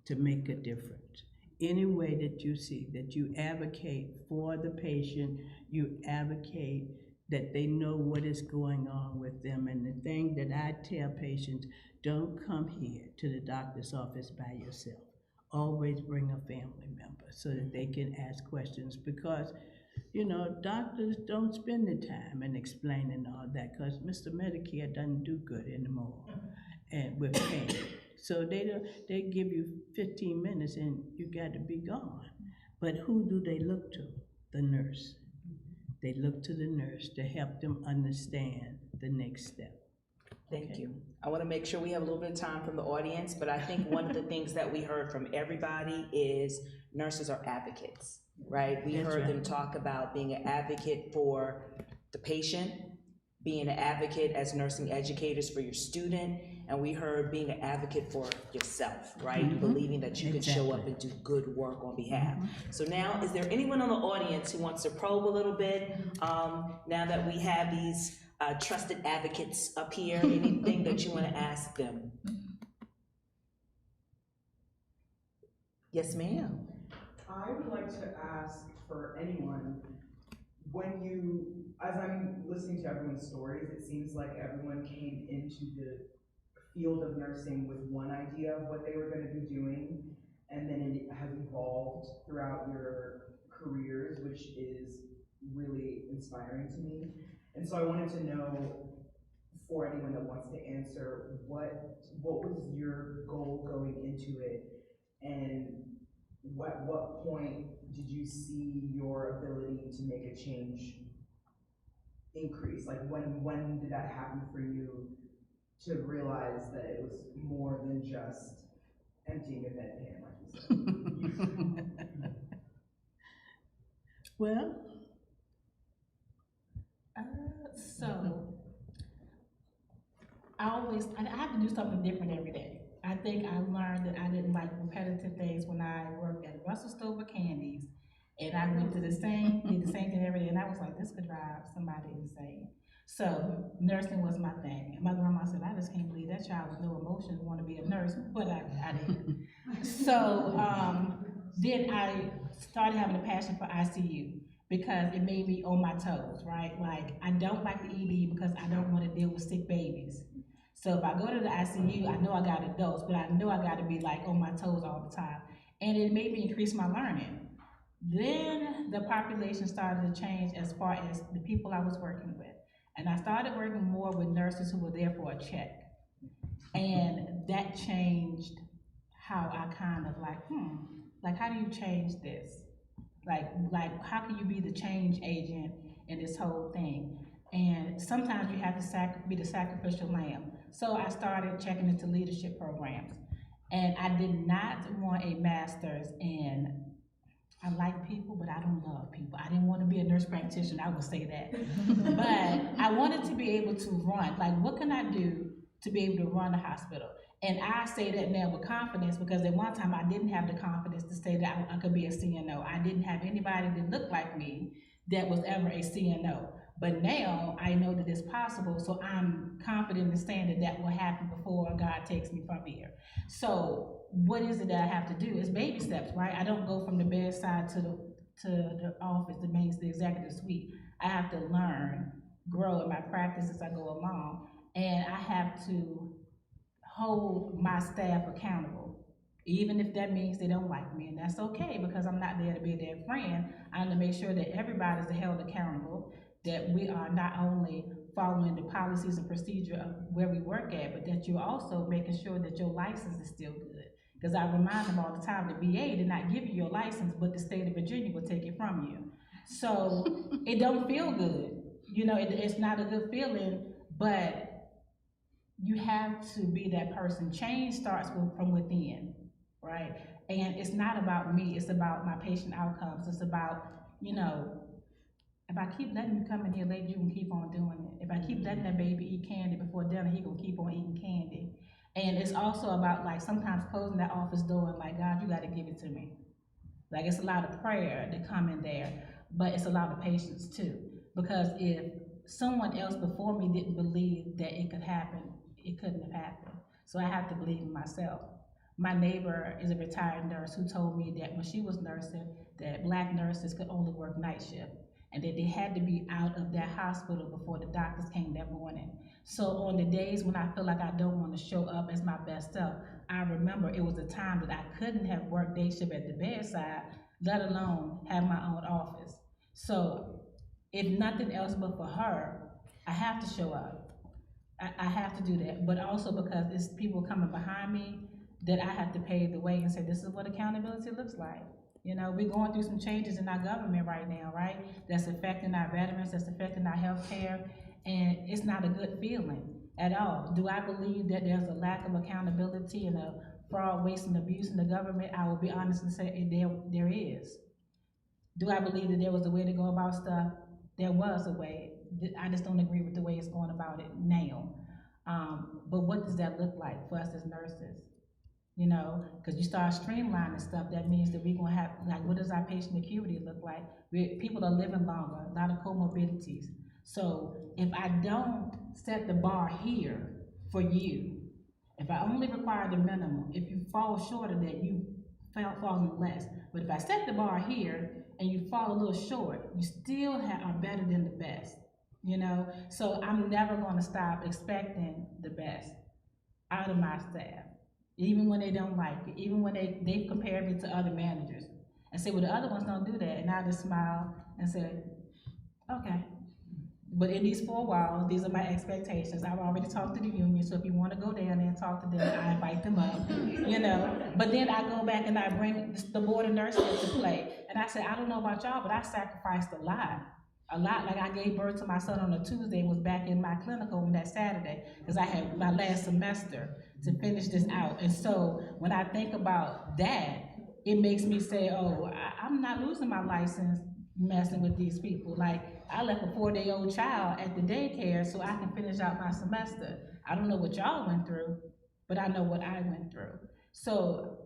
S4: to make a difference. Any way that you see, that you advocate for the patient, you advocate that they know what is going on with them. And the thing that I tell patients, don't come here to the doctor's office by yourself. Always bring a family member so that they can ask questions, because, you know, doctors don't spend the time in explaining all that, because Mr. Medicare doesn't do good anymore and with pain. So they give you 15 minutes and you got to be gone. But who do they look to? The nurse. They look to the nurse to help them understand the next step.
S3: Thank you. I want to make sure we have a little bit of time from the audience, but I think one of the things that we heard from everybody is nurses are advocates, right? We heard them talk about being an advocate for the patient, being an advocate as nursing educators for your student, and we heard being an advocate for yourself, right? Believing that you can show up and do good work on behalf. So now, is there anyone on the audience who wants to probe a little bit? Now that we have these trusted advocates up here, anything that you want to ask them? Yes, ma'am.
S8: I would like to ask for anyone, as I'm listening to everyone's stories, it seems like everyone came into the field of nursing with one idea of what they were going to be doing, and then it has evolved throughout your careers, which is really inspiring to me. And so I wanted to know, for anyone that wants to answer, what was your goal going into it, and at what point did you see your ability to make a change increase? Like when did that happen for you to realize that it was more than just emptying a bedpan, like you said?
S7: Well, so I have to do something different every day. I think I learned that I didn't like repetitive things when I worked at Russell Stover Candies, and I went to did the same thing every day, and I was like, this could drive somebody insane. So nursing was my thing. And my grandma said, I just can't believe that child with no emotions want to be a nurse, but I did. So then I started having a passion for ICU because it made me on my toes, right? Like, I don't like the ED because I don't want to deal with sick babies. So if I go to the ICU, I know I got adults, but I know I got to be like on my toes all the time. And it made me increase my learning. Then the population started to change as far as the people I was working with. And I started working more with nurses who were there for a check. And that changed how I kind of like how do you change this? Like how can you be the change agent in this whole thing? And sometimes you have to be the sacrificial lamb. So I started checking into leadership programs. And I did not want a master's in, I like people, but I don't love people. I didn't want to be a nurse practitioner, I would say that. But I wanted to be able to run, like what can I do to be able to run a hospital? And I say that now with confidence because at one time I didn't have the confidence to say that I could be a CNO. I didn't have anybody that looked like me that was ever a CNO. But now I know that it's possible, so I'm confident in saying that that will happen before God takes me from here. So what is it that I have to do? It's baby steps, right? I don't go from the bedside to the office, the executive suite. I have to learn, grow in my practice as I go along, and I have to hold my staff accountable, even if that means they don't like me, and that's okay because I'm not there to be their friend. I'm to make sure that everybody's held accountable, that we are not only following the policies and procedure of where we work at, but that you're also making sure that your license is still good. Because I remind them all the time, the VA did not give you your license, but the state of Virginia will take it from you. So it don't feel good. You know, it's not a good feeling, but you have to be that person. Change starts from within, right? And it's not about me, it's about my patient outcomes. It's about, you know, if I keep letting you come in here late, you can keep on doing it. If I keep letting that baby eat candy before dinner, he gonna keep on eating candy. And it's also about like sometimes closing that office door and like, God, you gotta give it to me. Like it's a lot of prayer that come in there, but it's a lot of patience too. Because if someone else before me didn't believe that it could happen, it couldn't have happened. So I have to believe in myself. My neighbor is a retired nurse who told me that when she was nursing, that Black nurses could only work night shift, and that they had to be out of that hospital before the doctors came that morning. So on the days when I feel like I don't want to show up as my best self, I remember it was a time that I couldn't have worked day shift at the bedside, let alone have my own office. So if nothing else but for her, I have to show up. I have to do that, but also because it's people coming behind me that I have to pave the way and say, this is what accountability looks like. You know, we're going through some changes in our government right now, right? That's affecting our veterans, that's affecting our health care, and it's not a good feeling at all. Do I believe that there's a lack of accountability and a fraud, waste, and abuse in the government? I will be honest and say there is. Do I believe that there was a way to go about stuff? There was a way. I just don't agree with the way it's going about it now. But what does that look like for us as nurses? You know, because you start streamlining stuff, that means that we're gonna have, like, what does our patient acuity look like? People are living longer, a lot of comorbidities. So if I don't set the bar here for you, if I only require the minimum, if you fall short of that, you falling less. But if I set the bar here and you fall a little short, you still are better than the best, you know? So I'm never gonna stop expecting the best out of my staff, even when they don't like it, even when they compare me to other managers and say, well, the other ones don't do that, and I just smile and say, okay. But in these 4 walls, these are my expectations. I've already talked to the union, so if you wanna go down there and talk to them, I invite them up, you know? But then I go back and I bring the board of nurses into play, and I say, I don't know about y'all, but I sacrificed a lot. Like I gave birth to my son on a Tuesday and was back in my clinical on that Saturday, because I had my last semester to finish this out. And so when I think about that, it makes me say, oh, I'm not losing my license messing with these people. Like, I left a 4-day-old child at the daycare so I can finish out my semester. I don't know what y'all went through, but I know what I went through. So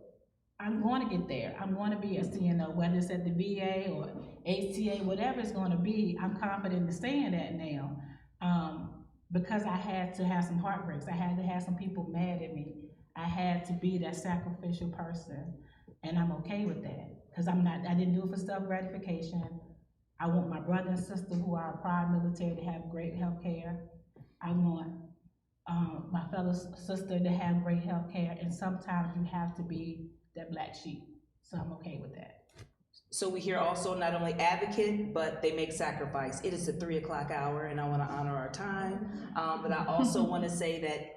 S7: I'm going to get there. I'm going to be a CNO, whether it's at the VA or HCA, whatever it's going to be. I'm confident in saying that now, because I had to have some heartbreaks. I had to have some people mad at me. I had to be that sacrificial person, and I'm okay with that, because I didn't do it for self-gratification. I want my brother and sister who are prior military to have great health care. I want my fellow sister to have great health care, and sometimes you have to be that black sheep, so I'm okay with that.
S3: So we hear also not only advocate, but they make sacrifice. It is the 3 o'clock hour, and I want to honor our time, but I also want to say that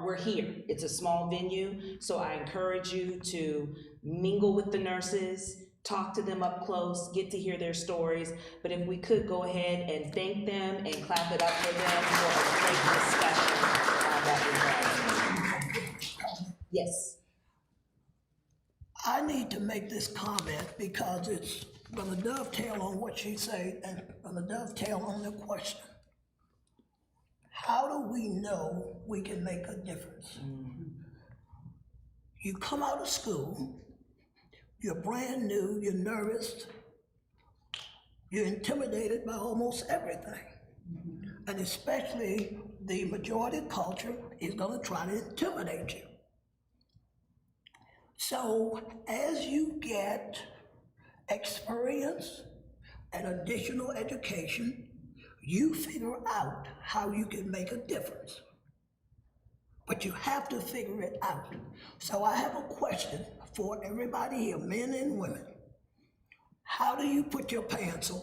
S3: we're here. It's a small venue, so I encourage you to mingle with the nurses, talk to them up close, get to hear their stories. But if we could go ahead and thank them and clap it up for them for a great discussion that we had. Yes.
S5: I need to make this comment because it's gonna dovetail on what she said and gonna dovetail on the question. How do we know we can make a difference? You come out of school, you're brand new, you're nervous, you're intimidated by almost everything. And especially the majority culture is gonna try to intimidate you. So as you get experience and additional education, you figure out how you can make a difference. But you have to figure it out. So I have a question for everybody here, men and women. How do you put your pants on?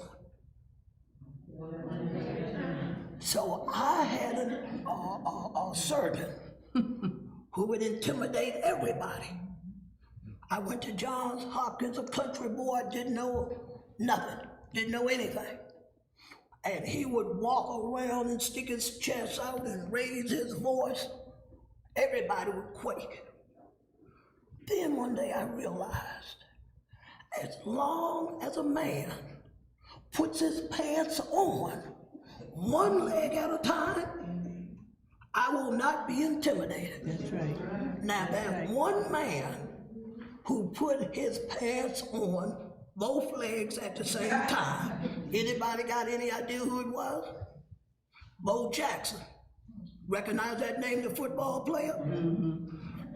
S5: So I had a surgeon who would intimidate everybody. I went to Johns Hopkins, a country boy, didn't know nothing, didn't know anything. And he would walk around and stick his chest out and raise his voice. Everybody would quake. Then one day I realized, as long as a man puts his pants on, one leg at a time, I will not be intimidated.
S4: That's right.
S5: Now there's one man who put his pants on both legs at the same time. Anybody got any idea who it was? Bo Jackson. Recognize that name, the football player? Mm-hmm.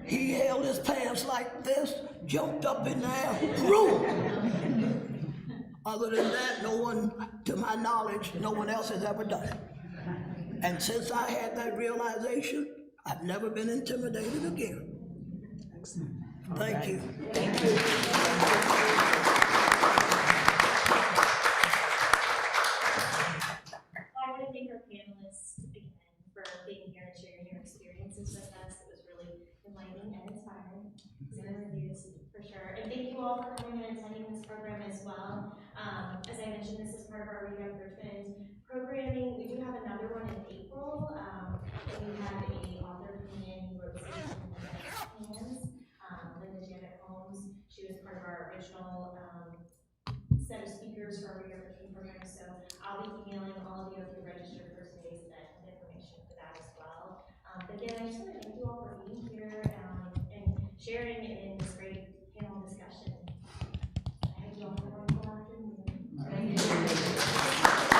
S5: He held his pants like this, jumped up in there, room. Other than that, no one, to my knowledge, no one else has ever done it. And since I had that realization, I've never been intimidated again.
S3: Excellent.
S5: Thank you.
S3: Thank you.
S1: I want to thank our panelists again for being here and sharing your experiences with us. It was really enlightening and inspiring. Some reviews for sure. And thank you all for coming and attending this program as well. As I mentioned, this is part of our Read Up Richmond programming. We do have another one in April. We have a author coming in who wrote hands. Linda Janet Holmes. She was part of our original set of speakers for our Read Up Richmond program. So I'll be emailing